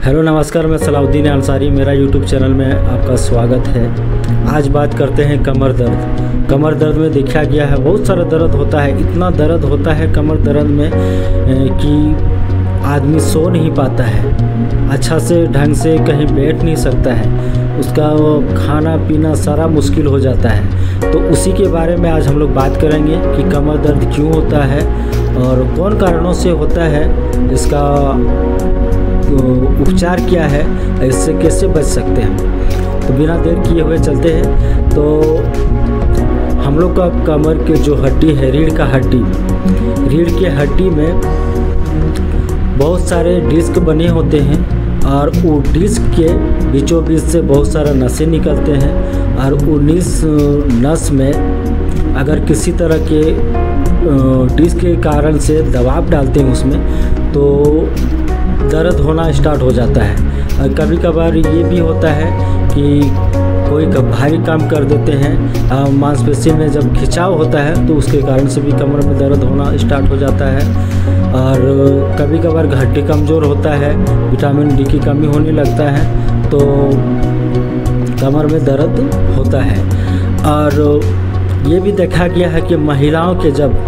Hello नमस्कार, मैं सलाउद्दीन अंसारी, मेरा यूट्यूब चैनल में आपका स्वागत है। आज बात करते हैं कमर दर्द। कमर दर्द में देखा गया है बहुत सारा दर्द होता है। इतना दर्द होता है कमर दर्द में कि आदमी सो नहीं पाता है, अच्छा से ढंग से कहीं बैठ नहीं सकता है, उसका खाना पीना सारा मुश्किल हो जाता है। तो उसी के बारे में आज हम लोग बात करेंगे कि कमर दर्द क्यों होता है और कौन कारणों से होता है, इसका उपचार क्या है, इससे कैसे बच सकते हैं। तो बिना देर किए हुए चलते हैं। तो हम लोग का कमर के जो हड्डी है, रीढ़ का हड्डी, रीढ़ के हड्डी में बहुत सारे डिस्क बने होते हैं और वो डिस्क के बीचों बीच से बहुत सारा नसें निकलते हैं और उस नस में अगर किसी तरह के डिस्क के कारण से दबाव डालते हैं उसमें, तो दर्द होना स्टार्ट हो जाता है। और कभी कभार ये भी होता है कि कोई भारी काम कर देते हैं, मांसपेशी में जब खिंचाव होता है तो उसके कारण से भी कमर में दर्द होना स्टार्ट हो जाता है। और कभी कभार हड्डी कमज़ोर होता है, विटामिन डी की कमी होने लगता है तो कमर में दर्द होता है। और ये भी देखा गया है कि महिलाओं के जब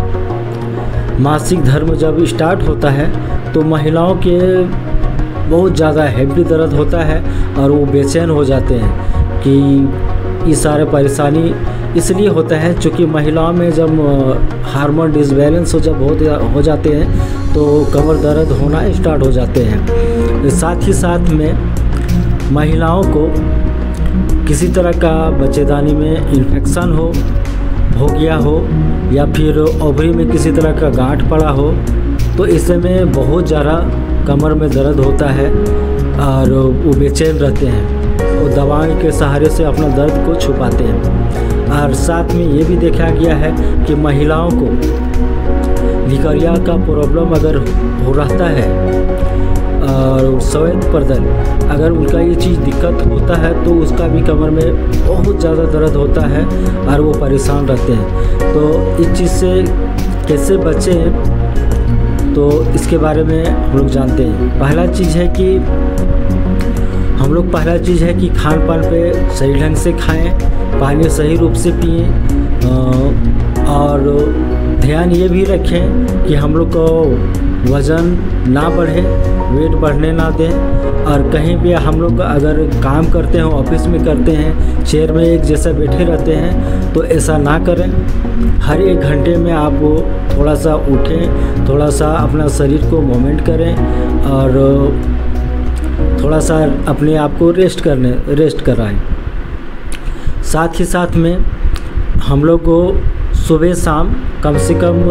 मासिक धर्म जब स्टार्ट होता है तो महिलाओं के बहुत ज़्यादा हैवी दर्द होता है और वो बेचैन हो जाते हैं कि ये सारे परेशानी इसलिए होता है क्योंकि महिलाओं में जब हार्मोन डिसबैलेंस हो जाते हैं तो कमर दर्द होना स्टार्ट हो जाते हैं। साथ ही साथ में महिलाओं को किसी तरह का बच्चेदानी में इन्फेक्शन हो गया हो या फिर ओवरी में किसी तरह का गांठ पड़ा हो, तो इससे में बहुत ज़्यादा कमर में दर्द होता है और वो बेचैन रहते हैं, वो दवाई के सहारे से अपना दर्द को छुपाते हैं। और साथ में ये भी देखा गया है कि महिलाओं को लिकरिया का प्रॉब्लम अगर हो रहता है और श्वेत प्रदल अगर उनका ये चीज़ दिक्कत होता है तो उसका भी कमर में बहुत ज़्यादा दर्द होता है और वो परेशान रहते हैं। तो इस चीज़ से कैसे बचें, तो इसके बारे में हम लोग जानते हैं। पहला चीज़ है कि खान पान पे सही ढंग से खाएं, पानी सही रूप से पिएं और ध्यान ये भी रखें कि हम लोग को वज़न ना बढ़े, वेट बढ़ने ना दें। और कहीं भी हम लोग अगर काम करते हैं, ऑफिस में करते हैं, चेयर में एक जैसा बैठे रहते हैं तो ऐसा ना करें। हर एक घंटे में आप थोड़ा सा उठें, थोड़ा सा अपना शरीर को मूवमेंट करें और थोड़ा सा अपने आप को रेस्ट कराएं। साथ ही साथ में हम लोग को सुबह शाम कम से कम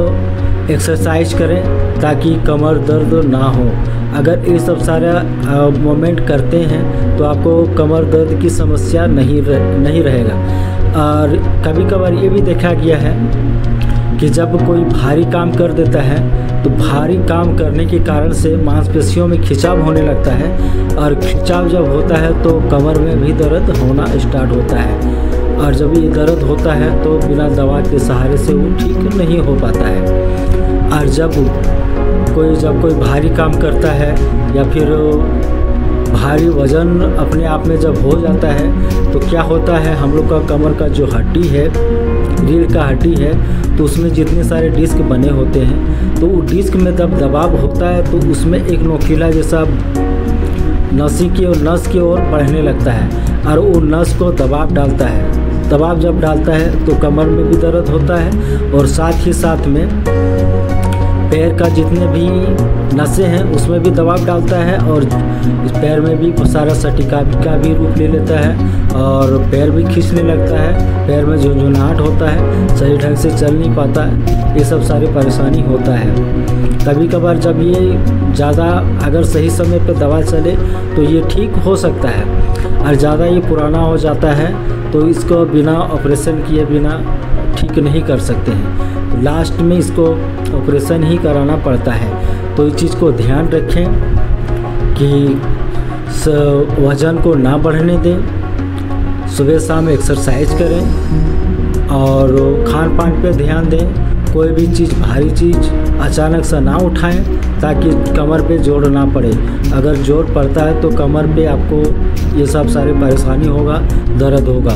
एक्सरसाइज करें ताकि कमर दर्द ना हो। अगर ये सब सारा मूवमेंट करते हैं तो आपको कमर दर्द की समस्या नहीं रहेगा। और कभी कभार ये भी देखा गया है कि जब कोई भारी काम कर देता है तो भारी काम करने के कारण से मांसपेशियों में खिंचाव होने लगता है और खिंचाव जब होता है तो कमर में भी दर्द होना स्टार्ट होता है। और जब ये दर्द होता है तो बिना दवा के सहारे से वो ठीक नहीं हो पाता है। और जब कोई भारी काम करता है या फिर भारी वज़न अपने आप में जब हो जाता है तो क्या होता है, हम लोग का कमर का जो हड्डी है, रीढ़ का हड्डी है, तो उसमें जितने सारे डिस्क बने होते हैं तो वो डिस्क में जब दबाव होता है तो उसमें एक नोकीला जैसा नस की ओर बढ़ने लगता है और वो नस को दबाव डालता है। दबाव जब डालता है तो कमर में भी दर्द होता है और साथ ही साथ में पैर का जितने भी नसें हैं उसमें भी दबाव डालता है और इस पैर में भी सारा सटिका का भी रूप ले लेता है और पैर भी खींचने लगता है, पैर में झुनझुनाहट होता है, सही ढंग से चल नहीं पाता है, ये सब सारी परेशानी होता है। कभी कभार जब ये ज़्यादा अगर सही समय पर दवा चले तो ये ठीक हो सकता है और ज़्यादा ये पुराना हो जाता है तो इसको बिना ऑपरेशन किए बिना ठीक नहीं कर सकते हैं, तो लास्ट में इसको ऑपरेशन ही कराना पड़ता है। तो इस चीज़ को ध्यान रखें कि वज़न को ना बढ़ने दें, सुबह शाम एक्सरसाइज करें और खान पान पे ध्यान दें। कोई भी चीज़ भारी चीज़ अचानक से ना उठाएं ताकि कमर पे जोड़ ना पड़े। अगर जोड़ पड़ता है तो कमर पे आपको ये सब सारी परेशानी होगा, दर्द होगा।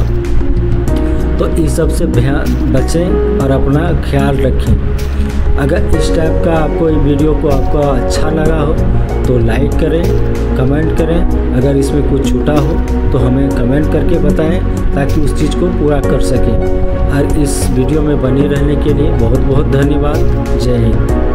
तो इस सब से बचें और अपना ख्याल रखें। अगर इस टाइप का आपको ये वीडियो को आपको अच्छा लगा हो तो लाइक करें, कमेंट करें। अगर इसमें कुछ छूटा हो तो हमें कमेंट करके बताएं ताकि उस चीज़ को पूरा कर सकें। और इस वीडियो में बने रहने के लिए बहुत बहुत धन्यवाद। जय हिंद।